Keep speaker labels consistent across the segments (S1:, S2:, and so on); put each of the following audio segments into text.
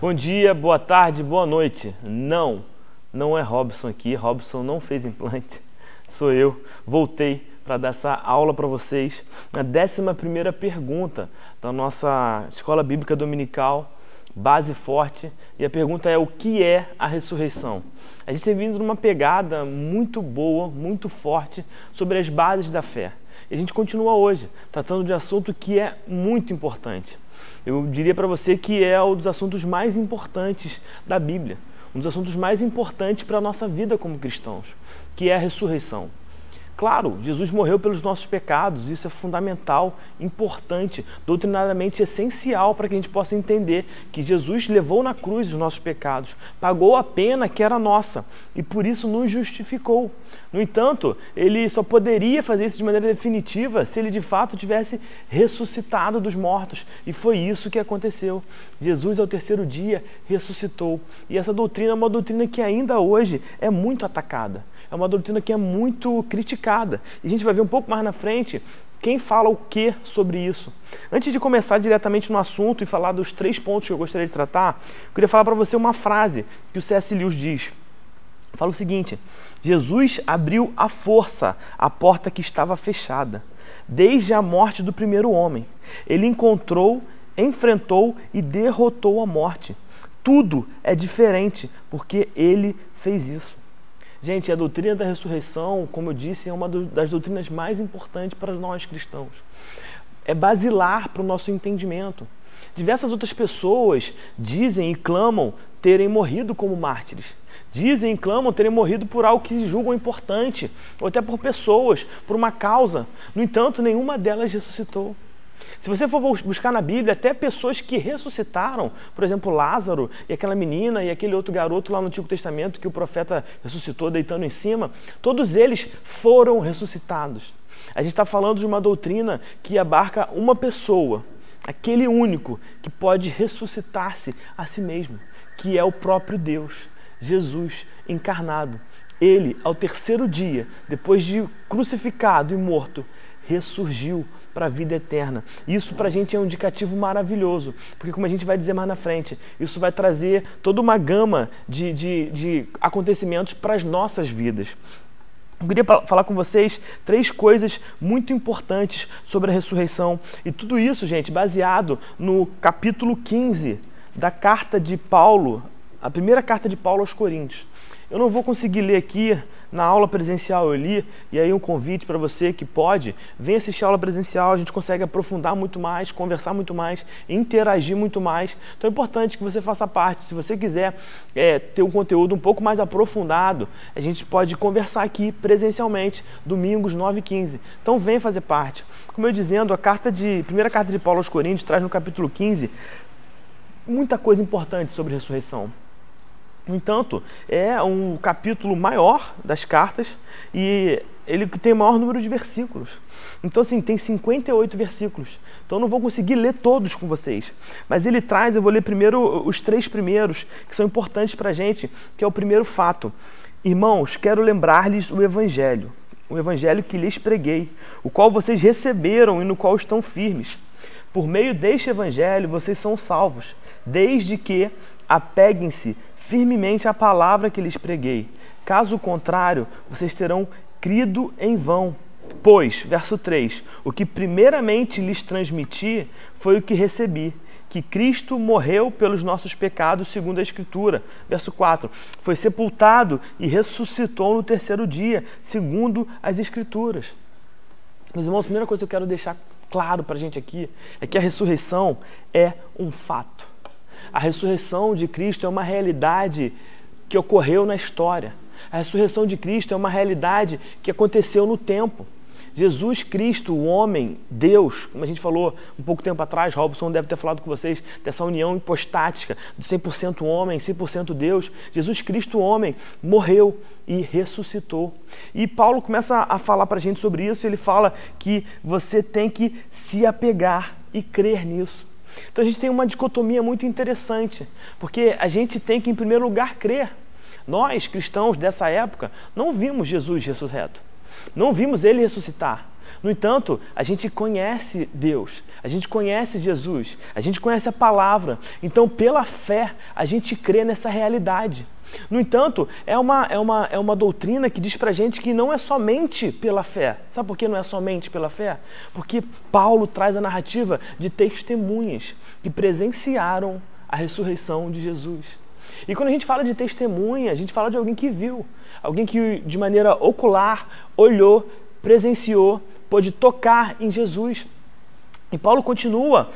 S1: Bom dia, boa tarde, boa noite. Não é Robson aqui. Robson não fez implante. Sou eu. Voltei para dar essa aula para vocês. A 11ª pergunta da nossa Escola Bíblica Dominical, Base Forte. E a pergunta é: o que é a ressurreição? A gente tem vindo numa pegada muito boa, muito forte sobre as bases da fé. E a gente continua hoje, tratando de assunto que é muito importante. Eu diria para você que é um dos assuntos mais importantes da Bíblia, um dos assuntos mais importantes para a nossa vida como cristãos, que é a ressurreição. Claro, Jesus morreu pelos nossos pecados, isso é fundamental, importante, doutrinariamente essencial para que a gente possa entender que Jesus levou na cruz os nossos pecados, pagou a pena que era nossa e por isso nos justificou. No entanto, ele só poderia fazer isso de maneira definitiva se ele de fato tivesse ressuscitado dos mortos, e foi isso que aconteceu. Jesus ao terceiro dia ressuscitou, e essa doutrina é uma doutrina que ainda hoje é muito atacada. É uma doutrina que é muito criticada. E a gente vai ver um pouco mais na frente quem fala o que sobre isso. Antes de começar diretamente no assunto e falar dos 3 pontos que eu gostaria de tratar, eu queria falar para você uma frase que o C.S. Lewis diz. Fala o seguinte: Jesus abriu à força a porta que estava fechada, desde a morte do primeiro homem. Ele encontrou, enfrentou e derrotou a morte. Tudo é diferente porque ele fez isso. Gente, a doutrina da ressurreição, como eu disse, é uma das doutrinas mais importantes para nós cristãos. É basilar para o nosso entendimento. Diversas outras pessoas dizem e clamam terem morrido como mártires. Dizem e clamam terem morrido por algo que julgam importante, ou até por pessoas, por uma causa. No entanto, nenhuma delas ressuscitou. Se você for buscar na Bíblia, até pessoas que ressuscitaram, por exemplo, Lázaro e aquela menina e aquele outro garoto lá no Antigo Testamento que o profeta ressuscitou deitando em cima, todos eles foram ressuscitados. A gente está falando de uma doutrina que abarca uma pessoa, aquele único que pode ressuscitar-se a si mesmo, que é o próprio Deus, Jesus encarnado. Ele, ao terceiro dia, depois de crucificado e morto, ressurgiu para a vida eterna. Isso para a gente é um indicativo maravilhoso, porque como a gente vai dizer mais na frente, isso vai trazer toda uma gama de acontecimentos para as nossas vidas. Eu queria falar com vocês 3 coisas muito importantes sobre a ressurreição, e tudo isso, gente, baseado no capítulo 15 da carta de Paulo, a primeira carta de Paulo aos Coríntios. Eu não vou conseguir ler aqui, na aula presencial eu li, e aí um convite para você que pode, vem assistir a aula presencial, a gente consegue aprofundar muito mais, conversar muito mais, interagir muito mais. Então é importante que você faça parte. Se você quiser ter um conteúdo um pouco mais aprofundado, a gente pode conversar aqui presencialmente, domingos 9h15. Então vem fazer parte. Como eu dizendo, primeira carta de Paulo aos Coríntios traz no capítulo 15 muita coisa importante sobre ressurreição. No entanto, é um capítulo maior das cartas e ele tem o maior número de versículos. Então, assim, tem 58 versículos. Então, eu não vou conseguir ler todos com vocês. Mas ele traz, eu vou ler primeiro os 3 primeiros, que são importantes para a gente, que é o primeiro fato. Irmãos, quero lembrar-lhes o Evangelho que lhes preguei, o qual vocês receberam e no qual estão firmes. Por meio deste Evangelho, vocês são salvos, desde que apeguem-se firmemente à palavra que lhes preguei. Caso contrário, vocês terão crido em vão. Pois, verso 3, o que primeiramente lhes transmiti foi o que recebi, que Cristo morreu pelos nossos pecados segundo a Escritura. Verso 4, foi sepultado e ressuscitou no terceiro dia, segundo as Escrituras. Meus irmãos, a primeira coisa que eu quero deixar claro para a gente aqui é que a ressurreição é um fato. A ressurreição de Cristo é uma realidade que ocorreu na história. A ressurreição de Cristo é uma realidade que aconteceu no tempo. Jesus Cristo, o homem, Deus, como a gente falou um pouco tempo atrás, Robson deve ter falado com vocês dessa união hipostática, de 100% homem, 100% Deus. Jesus Cristo, o homem, morreu e ressuscitou. E Paulo começa a falar para a gente sobre isso, ele fala que você tem que se apegar e crer nisso. Então a gente tem uma dicotomia muito interessante, porque a gente tem que, em primeiro lugar, crer. Nós, cristãos dessa época, não vimos Jesus ressurreto, não vimos ele ressuscitar. No entanto, a gente conhece Deus, a gente conhece Jesus, a gente conhece a palavra. Então, pela fé, a gente crê nessa realidade. No entanto, é uma doutrina que diz pra gente que não é somente pela fé. Sabe por que não é somente pela fé? Porque Paulo traz a narrativa de testemunhas que presenciaram a ressurreição de Jesus. E quando a gente fala de testemunha, a gente fala de alguém que viu, alguém que de maneira ocular olhou, presenciou, pôde tocar em Jesus. E Paulo continua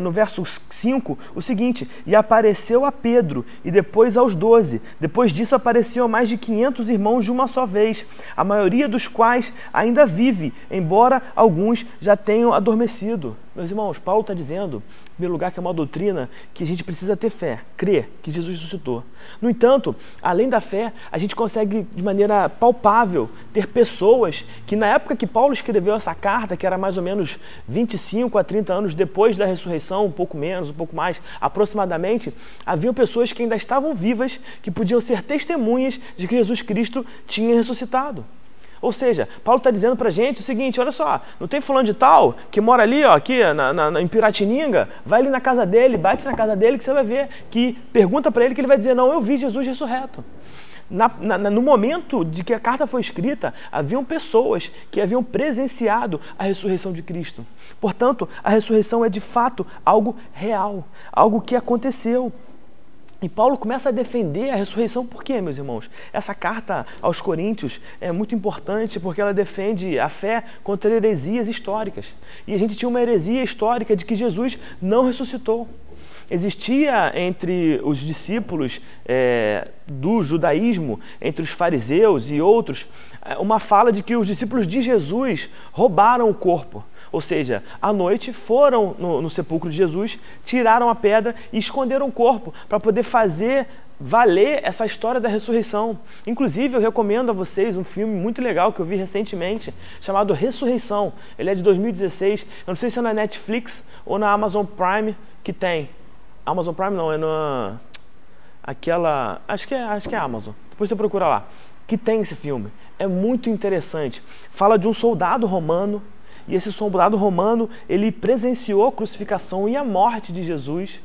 S1: no verso 5 o seguinte: e apareceu a Pedro e depois aos 12. Depois disso apareceu a mais de 500 irmãos de uma só vez, a maioria dos quais ainda vive, embora alguns já tenham adormecido. Meus irmãos, Paulo está dizendo, em primeiro lugar, que é uma doutrina que a gente precisa ter fé, crer que Jesus ressuscitou. No entanto, além da fé, a gente consegue de maneira palpável ter pessoas que na época que Paulo escreveu essa carta, que era mais ou menos 25 a 30 anos depois da ressurreição, um pouco menos, um pouco mais, aproximadamente, haviam pessoas que ainda estavam vivas, que podiam ser testemunhas de que Jesus Cristo tinha ressuscitado. Ou seja, Paulo está dizendo para a gente o seguinte: olha só, não tem fulano de tal que mora ali, ó, aqui em Piratininga, vai ali na casa dele, bate na casa dele que você vai ver, que pergunta para ele que ele vai dizer: não, eu vi Jesus ressurreto. No momento de que a carta foi escrita, haviam pessoas que haviam presenciado a ressurreição de Cristo. Portanto, a ressurreição é de fato algo real, algo que aconteceu. E Paulo começa a defender a ressurreição. Por quê, meus irmãos? Essa carta aos Coríntios é muito importante porque ela defende a fé contra heresias históricas. E a gente tinha uma heresia histórica de que Jesus não ressuscitou. Existia entre os discípulos do judaísmo, entre os fariseus e outros, uma fala de que os discípulos de Jesus roubaram o corpo. Ou seja, à noite foram no sepulcro de Jesus, tiraram a pedra e esconderam o corpo para poder fazer valer essa história da ressurreição. Inclusive, eu recomendo a vocês um filme muito legal que eu vi recentemente, chamado Ressurreição. Ele é de 2016. Eu não sei se é na Netflix ou na Amazon Prime que tem. Amazon Prime não, é na... Acho que é Amazon. Depois você procura lá. Que tem esse filme. É muito interessante. Fala de um soldado romano. E esse soldado romano, ele presenciou a crucificação e a morte de Jesus.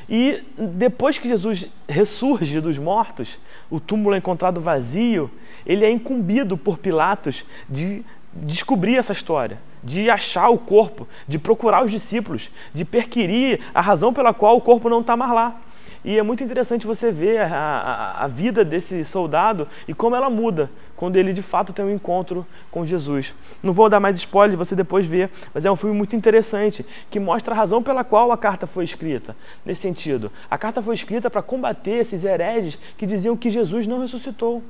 S1: E depois que Jesus ressurge dos mortos, o túmulo é encontrado vazio, ele é incumbido por Pilatos de descobrir essa história, de achar o corpo, de procurar os discípulos, de perquirir a razão pela qual o corpo não está mais lá. E é muito interessante você ver a vida desse soldado e como ela muda quando ele de fato tem um encontro com Jesus. Não vou dar mais spoiler, você depois vê, mas é um filme muito interessante que mostra a razão pela qual a carta foi escrita. Nesse sentido, a carta foi escrita para combater esses hereges que diziam que Jesus não ressuscitou.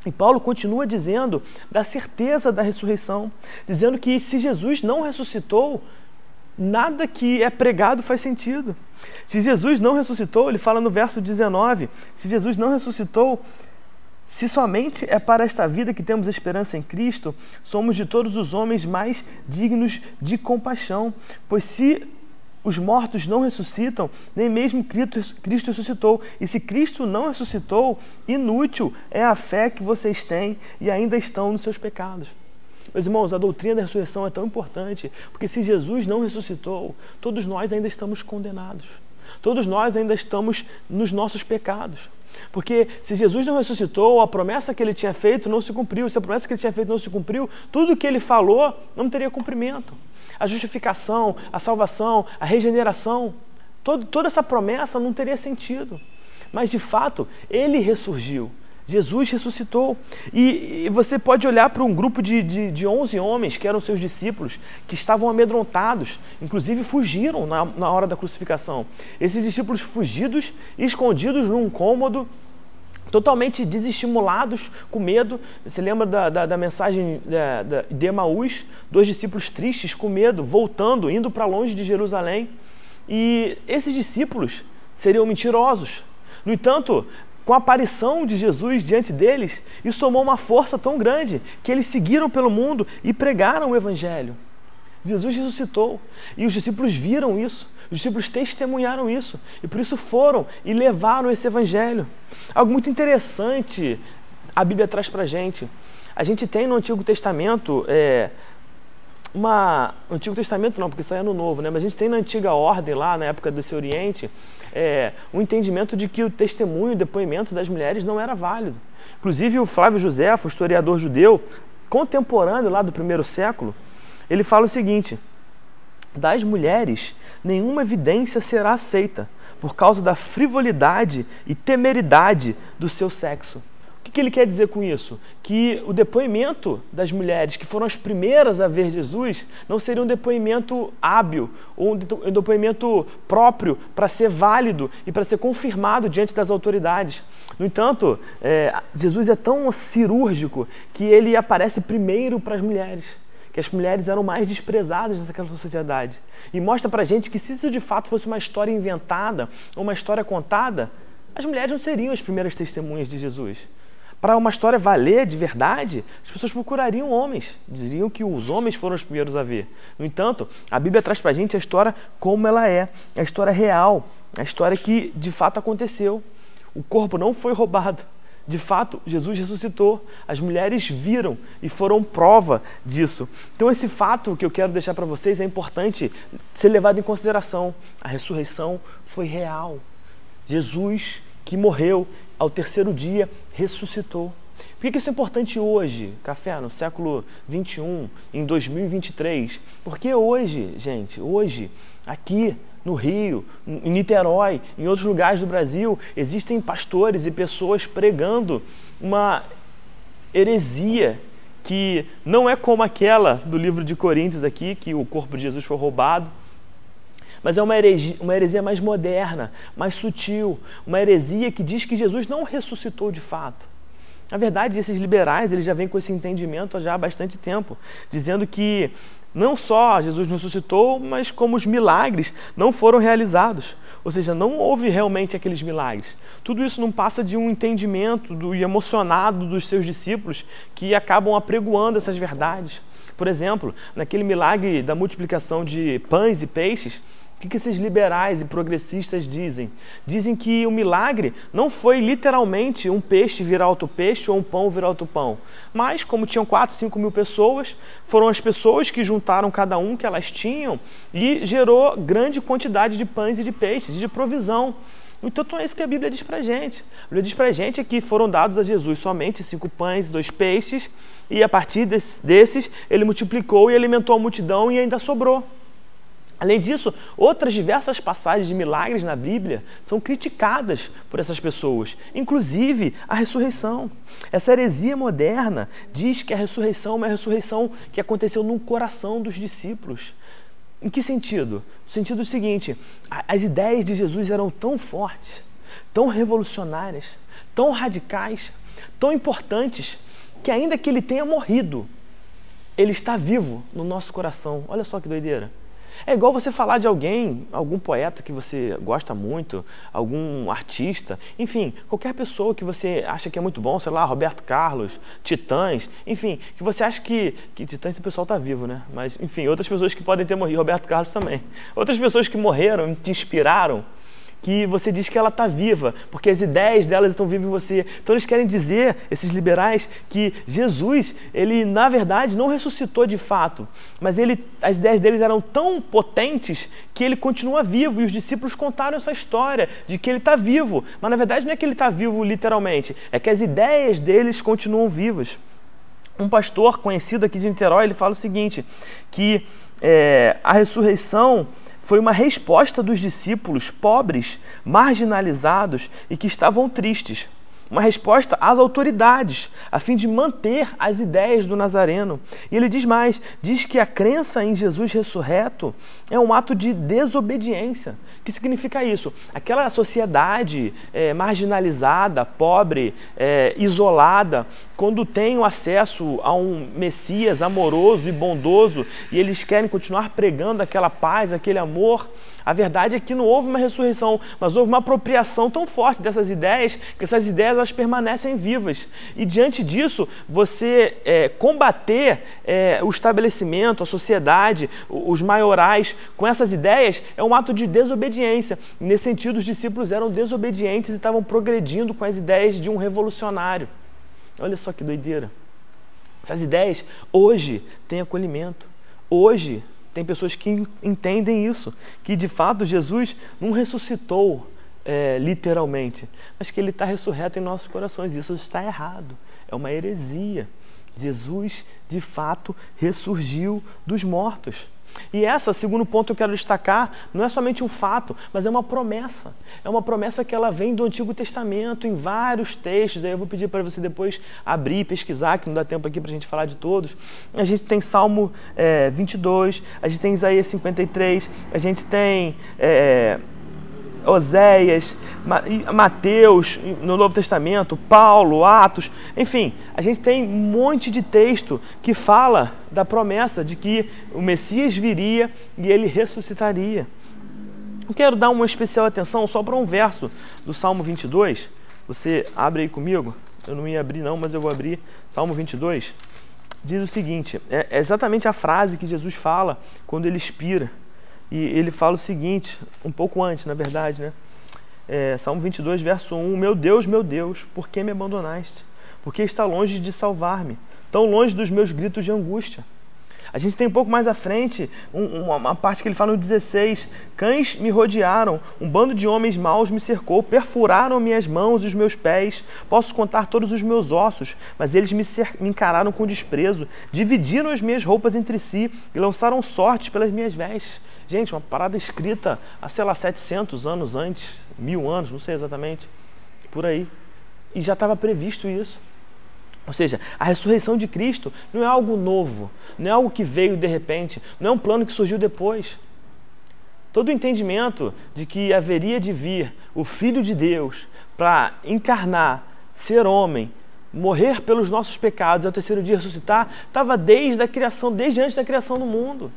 S1: E Paulo continua dizendo da certeza da ressurreição, dizendo que se Jesus não ressuscitou, nada que é pregado faz sentido. Se Jesus não ressuscitou, ele fala no verso 19, se Jesus não ressuscitou, se somente é para esta vida que temos esperança em Cristo, somos de todos os homens mais dignos de compaixão, pois se os mortos não ressuscitam, nem mesmo Cristo ressuscitou. E se Cristo não ressuscitou, inútil é a fé que vocês têm e ainda estão nos seus pecados. Meus irmãos, a doutrina da ressurreição é tão importante, porque se Jesus não ressuscitou, todos nós ainda estamos condenados. Todos nós ainda estamos nos nossos pecados. Porque se Jesus não ressuscitou, a promessa que ele tinha feito não se cumpriu. Se a promessa que ele tinha feito não se cumpriu, tudo o que ele falou não teria cumprimento. A justificação, a salvação, a regeneração, toda essa promessa não teria sentido. Mas, de fato, ele ressurgiu. Jesus ressuscitou. E você pode olhar para um grupo de 11 homens que eram seus discípulos, que estavam amedrontados, inclusive fugiram na hora da crucificação. Esses discípulos fugidos, escondidos num cômodo, totalmente desestimulados, com medo. Você lembra da mensagem de Emaús? 2 discípulos tristes, com medo, voltando, indo para longe de Jerusalém. E esses discípulos seriam mentirosos. No entanto, com a aparição de Jesus diante deles, isso tomou uma força tão grande que eles seguiram pelo mundo e pregaram o Evangelho. Jesus ressuscitou e os discípulos viram isso, os discípulos testemunharam isso e por isso foram e levaram esse Evangelho. Algo muito interessante a Bíblia traz para a gente. A gente tem no Antigo Testamento, no Antigo Testamento não, porque isso aí é no Novo, né? Mas a gente tem na Antiga Ordem, lá na época desse Oriente, o entendimento de que o testemunho, o depoimento das mulheres não era válido. Inclusive o Flávio Josefo, historiador judeu, contemporâneo lá do primeiro século, ele fala o seguinte: das mulheres nenhuma evidência será aceita, por causa da frivolidade e temeridade do seu sexo. O que ele quer dizer com isso? Que o depoimento das mulheres que foram as primeiras a ver Jesus não seria um depoimento hábil ou um depoimento próprio para ser válido e para ser confirmado diante das autoridades. No entanto, Jesus é tão cirúrgico que ele aparece primeiro para as mulheres, que as mulheres eram mais desprezadas naquela sociedade. E mostra pra gente que se isso de fato fosse uma história inventada, ou uma história contada, as mulheres não seriam as primeiras testemunhas de Jesus. Para uma história valer de verdade, as pessoas procurariam homens, diriam que os homens foram os primeiros a ver. No entanto, a Bíblia traz pra gente a história como ela é, a história real, a história que de fato aconteceu. O corpo não foi roubado. De fato, Jesus ressuscitou, as mulheres viram e foram prova disso. Então esse fato que eu quero deixar para vocês é importante ser levado em consideração. A ressurreição foi real. Jesus, que morreu, ao terceiro dia ressuscitou. Por que isso é importante hoje, Café, no século 21, em 2023? Porque hoje, gente, hoje, aqui no Rio, em Niterói, em outros lugares do Brasil, existem pastores e pessoas pregando uma heresia que não é como aquela do livro de Coríntios aqui, que o corpo de Jesus foi roubado, mas é uma heresia mais moderna, mais sutil, uma heresia que diz que Jesus não ressuscitou de fato. Na verdade, esses liberais, eles já vêm com esse entendimento já há bastante tempo, dizendo que não só Jesus ressuscitou, mas como os milagres não foram realizados. Ou seja, não houve realmente aqueles milagres. Tudo isso não passa de um entendimento e emocionado dos seus discípulos que acabam apregoando essas verdades. Por exemplo, naquele milagre da multiplicação de pães e peixes, o que esses liberais e progressistas dizem? Dizem que o milagre não foi literalmente um peixe virar outro peixe ou um pão virar outro pão. Mas, como tinham 4, 5 mil pessoas, foram as pessoas que juntaram cada um que elas tinham e gerou grande quantidade de pães e de peixes, de provisão. Então é isso que a Bíblia diz pra gente. A Bíblia diz pra gente que foram dados a Jesus somente 5 pães e 2 peixes, e a partir desses ele multiplicou e alimentou a multidão e ainda sobrou. Além disso, outras diversas passagens de milagres na Bíblia são criticadas por essas pessoas, inclusive a ressurreição. Essa heresia moderna diz que a ressurreição é uma ressurreição que aconteceu no coração dos discípulos. Em que sentido? No sentido seguinte, as ideias de Jesus eram tão fortes, tão revolucionárias, tão radicais, tão importantes, que ainda que ele tenha morrido, ele está vivo no nosso coração. Olha só que doideira. É igual você falar de alguém, algum poeta que você gosta muito, algum artista, enfim, qualquer pessoa que você acha que é muito bom, sei lá, Roberto Carlos, Titãs, enfim, que você acha que Titãs o pessoal está vivo, né? Mas, enfim, outras pessoas que podem ter morrido, Roberto Carlos também. Outras pessoas que morreram, te inspiraram, que você diz que ela está viva, porque as ideias delas estão vivas em você. Então eles querem dizer, esses liberais, que Jesus, ele na verdade não ressuscitou de fato, mas as ideias deles eram tão potentes que ele continua vivo, e os discípulos contaram essa história de que ele está vivo, mas na verdade não é que ele está vivo literalmente, é que as ideias deles continuam vivas. Um pastor conhecido aqui de Niterói, ele fala o seguinte, que a ressurreição foi uma resposta dos discípulos pobres, marginalizados e que estavam tristes. Uma resposta às autoridades, a fim de manter as ideias do Nazareno. E ele diz mais, diz que a crença em Jesus ressurreto é um ato de desobediência. O que significa isso? Aquela sociedade marginalizada, pobre, isolada, quando tem o acesso a um Messias amoroso e bondoso, e eles querem continuar pregando aquela paz, aquele amor, a verdade é que não houve uma ressurreição, mas houve uma apropriação tão forte dessas ideias, que essas ideias elas permanecem vivas. E diante disso, você combater o estabelecimento, a sociedade, os maiorais com essas ideias é um ato de desobediência. E nesse sentido, os discípulos eram desobedientes e estavam progredindo com as ideias de um revolucionário. Olha só que doideira. Essas ideias hoje têm acolhimento. Hoje tem pessoas que entendem isso, que de fato Jesus não ressuscitou literalmente, mas que Ele está ressurreto em nossos corações. Isso está errado, é uma heresia. Jesus de fato ressurgiu dos mortos. E segundo ponto que eu quero destacar, não é somente um fato, mas é uma promessa. É uma promessa que ela vem do Antigo Testamento, em vários textos. Aí eu vou pedir para você depois abrir e pesquisar, que não dá tempo aqui para a gente falar de todos. A gente tem Salmo 22, a gente tem Isaías 53, a gente tem Oséias, Mateus no Novo Testamento, Paulo, Atos, enfim, a gente tem um monte de texto que fala da promessa de que o Messias viria e ele ressuscitaria. Eu quero dar uma especial atenção só para um verso do Salmo 22. Você abre aí comigo, eu não ia abrir não, mas eu vou abrir. Salmo 22 diz o seguinte, é exatamente a frase que Jesus fala quando ele expira. E ele fala o seguinte, um pouco antes, na verdade, né? Salmo 22, verso 1, meu Deus, por que me abandonaste? Por que está longe de salvar-me? Tão longe dos meus gritos de angústia. A gente tem um pouco mais à frente, uma parte que ele fala no 16, cães me rodearam, um bando de homens maus me cercou, perfuraram minhas mãos e os meus pés, posso contar todos os meus ossos, mas eles me encararam com desprezo, dividiram as minhas roupas entre si e lançaram sortes pelas minhas vestes. Gente, uma parada escrita há, sei lá, 700 anos antes, 1000 anos, não sei exatamente, por aí. E já estava previsto isso. Ou seja, a ressurreição de Cristo não é algo novo, não é algo que veio de repente, não é um plano que surgiu depois. Todo o entendimento de que haveria de vir o Filho de Deus para encarnar, ser homem, morrer pelos nossos pecados e ao terceiro dia ressuscitar, estava desde a criação, desde antes da criação do mundo.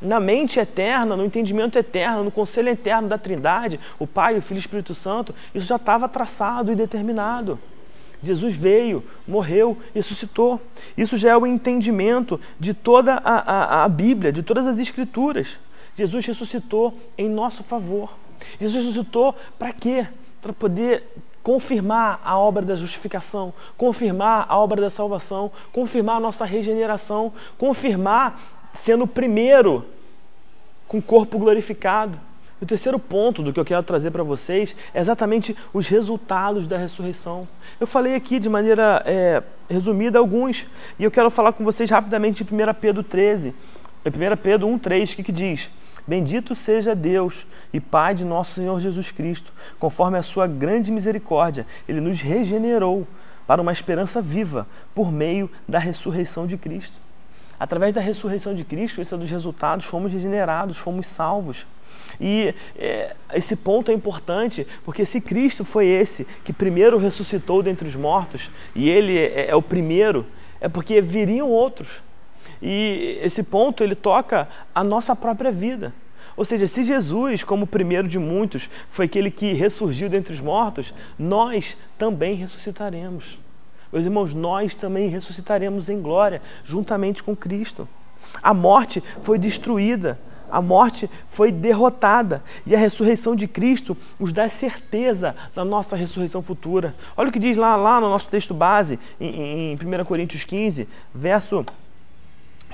S1: Na mente eterna, no entendimento eterno, no conselho eterno da Trindade, o Pai, o Filho e o Espírito Santo, isso já estava traçado e determinado. Jesus veio, morreu e ressuscitou. Isso já é o entendimento de toda a Bíblia, de todas as Escrituras. Jesus ressuscitou em nosso favor. Jesus ressuscitou para quê? Para poder confirmar a obra da justificação, confirmar a obra da salvação, confirmar a nossa regeneração, confirmar sendo o primeiro com o corpo glorificado. O terceiro ponto do que eu quero trazer para vocês é exatamente os resultados da ressurreição. Eu falei aqui de maneira resumida alguns, e eu quero falar com vocês rapidamente de 1 Pedro 13. 1 Pedro 1,3, o que diz? Bendito seja Deus e Pai de nosso Senhor Jesus Cristo, conforme a sua grande misericórdia, Ele nos regenerou para uma esperança viva por meio da ressurreição de Cristo. Através da ressurreição de Cristo, esse é um dos resultados, fomos regenerados, fomos salvos. E esse ponto é importante, porque se Cristo foi esse que primeiro ressuscitou dentre os mortos, e Ele é o primeiro, é porque viriam outros. E esse ponto, ele toca a nossa própria vida. Ou seja, se Jesus, como o primeiro de muitos, foi aquele que ressurgiu dentre os mortos, nós também ressuscitaremos. Meus irmãos, nós também ressuscitaremos em glória, juntamente com Cristo. A morte foi destruída, a morte foi derrotada, e a ressurreição de Cristo nos dá certeza da nossa ressurreição futura. Olha o que diz lá no nosso texto base, em 1 Coríntios 15, verso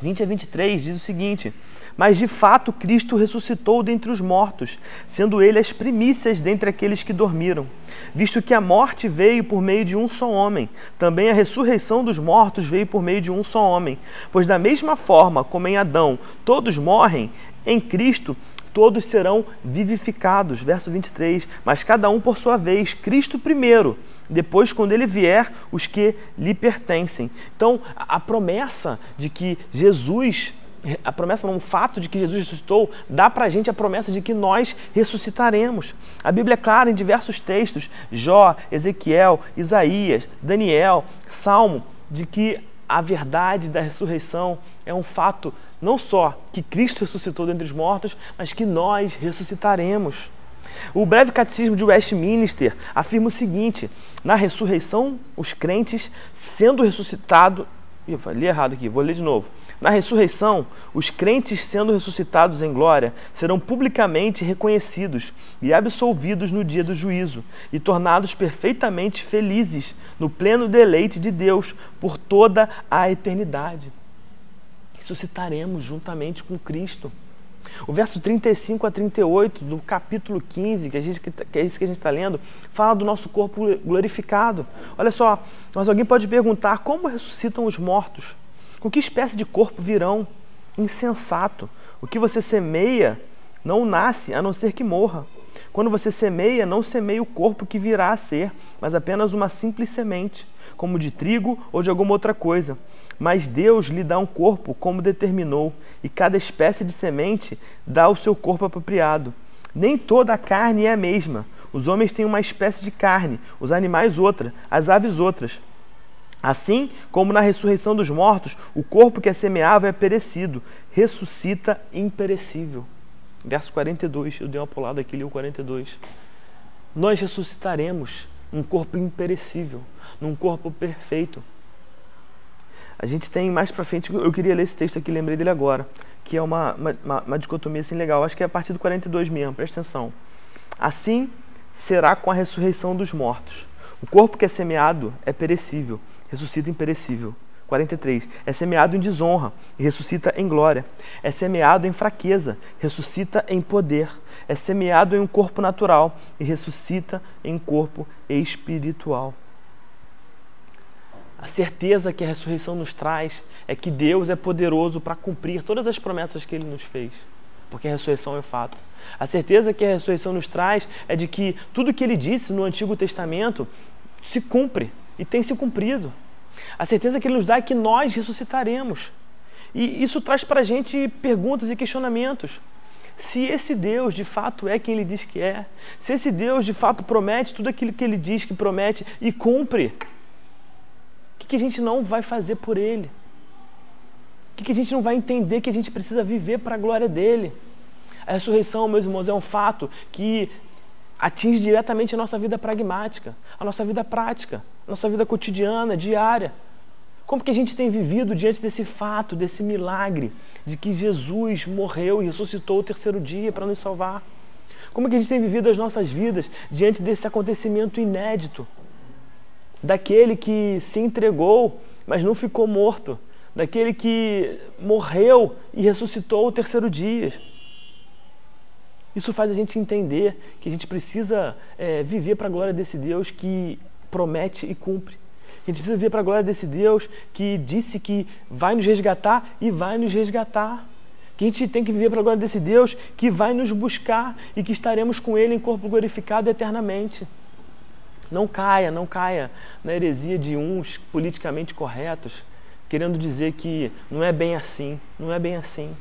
S1: 20 a 23, diz o seguinte: mas de fato Cristo ressuscitou dentre os mortos, sendo Ele as primícias dentre aqueles que dormiram. Visto que a morte veio por meio de um só homem, também a ressurreição dos mortos veio por meio de um só homem. Pois da mesma forma como em Adão todos morrem, em Cristo todos serão vivificados. Verso 23, mas cada um por sua vez, Cristo primeiro, depois, quando Ele vier, os que lhe pertencem. Então, a promessa de que Jesus... A promessa não, o fato de que Jesus ressuscitou, dá para a gente a promessa de que nós ressuscitaremos. A Bíblia é clara em diversos textos, Jó, Ezequiel, Isaías, Daniel, Salmo, de que a verdade da ressurreição é um fato não só que Cristo ressuscitou dentre os mortos, mas que nós ressuscitaremos. O breve catecismo de Westminster afirma o seguinte: na ressurreição, os crentes sendo ressuscitados... Eu li errado aqui, vou ler de novo. Na ressurreição, os crentes sendo ressuscitados em glória serão publicamente reconhecidos e absolvidos no dia do juízo e tornados perfeitamente felizes no pleno deleite de Deus por toda a eternidade. Ressuscitaremos juntamente com Cristo. O verso 35 a 38 do capítulo 15, que é isso que a gente está lendo, fala do nosso corpo glorificado. Olha só, mas alguém pode perguntar, como ressuscitam os mortos? Com que espécie de corpo virão? Insensato. O que você semeia não nasce, a não ser que morra. Quando você semeia, não semeia o corpo que virá a ser, mas apenas uma simples semente, como de trigo ou de alguma outra coisa. Mas Deus lhe dá um corpo como determinou, e cada espécie de semente dá o seu corpo apropriado. Nem toda a carne é a mesma. Os homens têm uma espécie de carne, os animais outra, as aves outras. Assim como na ressurreição dos mortos, o corpo que é semeável é perecido, ressuscita imperecível. Verso 42, eu dei uma pulada aqui, li o 42. Nós ressuscitaremos num corpo imperecível, num corpo perfeito. A gente tem mais pra frente, eu queria ler esse texto aqui, lembrei dele agora, que é uma dicotomia assim legal, acho que é a partir do 42 mesmo, presta atenção. Assim será com a ressurreição dos mortos. O corpo que é semeado é perecível, ressuscita imperecível. 43. É semeado em desonra e ressuscita em glória. É semeado em fraqueza, ressuscita em poder. É semeado em um corpo natural e ressuscita em corpo espiritual. A certeza que a ressurreição nos traz é que Deus é poderoso para cumprir todas as promessas que Ele nos fez, porque a ressurreição é fato. A certeza que a ressurreição nos traz é de que tudo que Ele disse no Antigo Testamento se cumpre e tem se cumprido. A certeza que Ele nos dá é que nós ressuscitaremos. E isso traz para a gente perguntas e questionamentos. Se esse Deus de fato é quem Ele diz que é, se esse Deus de fato promete tudo aquilo que Ele diz que promete e cumpre, o que a gente não vai fazer por Ele? O que a gente não vai entender que a gente precisa viver para a glória dEle? A ressurreição, meus irmãos, é um fato que atinge diretamente a nossa vida pragmática, a nossa vida prática, a nossa vida cotidiana, diária. Como que a gente tem vivido diante desse fato, desse milagre, de que Jesus morreu e ressuscitou o terceiro dia para nos salvar? Como que a gente tem vivido as nossas vidas diante desse acontecimento inédito? Daquele que se entregou, mas não ficou morto. Daquele que morreu e ressuscitou o terceiro dia. Isso faz a gente entender que a gente precisa viver para a glória desse Deus que promete e cumpre. A gente precisa viver para a glória desse Deus que disse que vai nos resgatar e vai nos resgatar. Que a gente tem que viver para a glória desse Deus que vai nos buscar e que estaremos com Ele em corpo glorificado eternamente. Não caia na heresia de uns politicamente corretos, querendo dizer que não é bem assim, não é bem assim.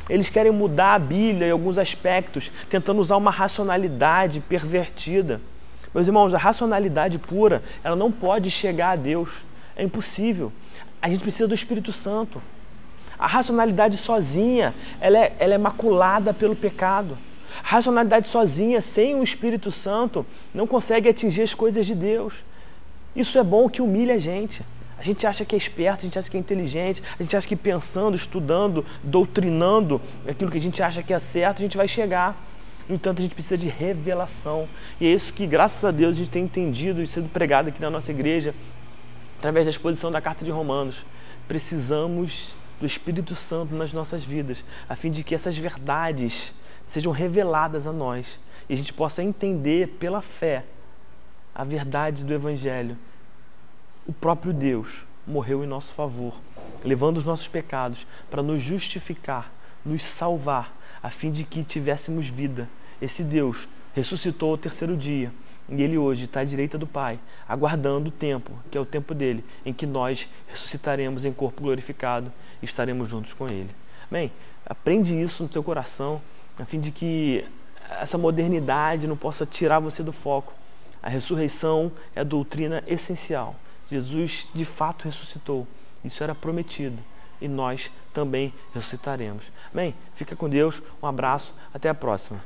S1: Eles querem mudar a Bíblia em alguns aspectos, tentando usar uma racionalidade pervertida. Meus irmãos, a racionalidade pura, ela não pode chegar a Deus. É impossível. A gente precisa do Espírito Santo. A racionalidade sozinha, ela é maculada pelo pecado. A racionalidade sozinha, sem o Espírito Santo, não consegue atingir as coisas de Deus. Isso é bom que humilha a gente. A gente acha que é esperto, a gente acha que é inteligente, a gente acha que pensando, estudando, doutrinando aquilo que a gente acha que é certo, a gente vai chegar. No entanto, a gente precisa de revelação. E é isso que, graças a Deus, a gente tem entendido e sido pregado aqui na nossa igreja, através da exposição da Carta de Romanos. Precisamos do Espírito Santo nas nossas vidas, a fim de que essas verdades sejam reveladas a nós e a gente possa entender pela fé a verdade do Evangelho. O próprio Deus morreu em nosso favor, levando os nossos pecados para nos justificar, nos salvar, a fim de que tivéssemos vida. Esse Deus ressuscitou ao terceiro dia e Ele hoje está à direita do Pai, aguardando o tempo, que é o tempo dEle, em que nós ressuscitaremos em corpo glorificado e estaremos juntos com Ele. Amém? Aprende isso no teu coração, a fim de que essa modernidade não possa tirar você do foco. A ressurreição é a doutrina essencial. Jesus de fato ressuscitou. Isso era prometido. E nós também ressuscitaremos. Amém? Fica com Deus. Um abraço. Até a próxima.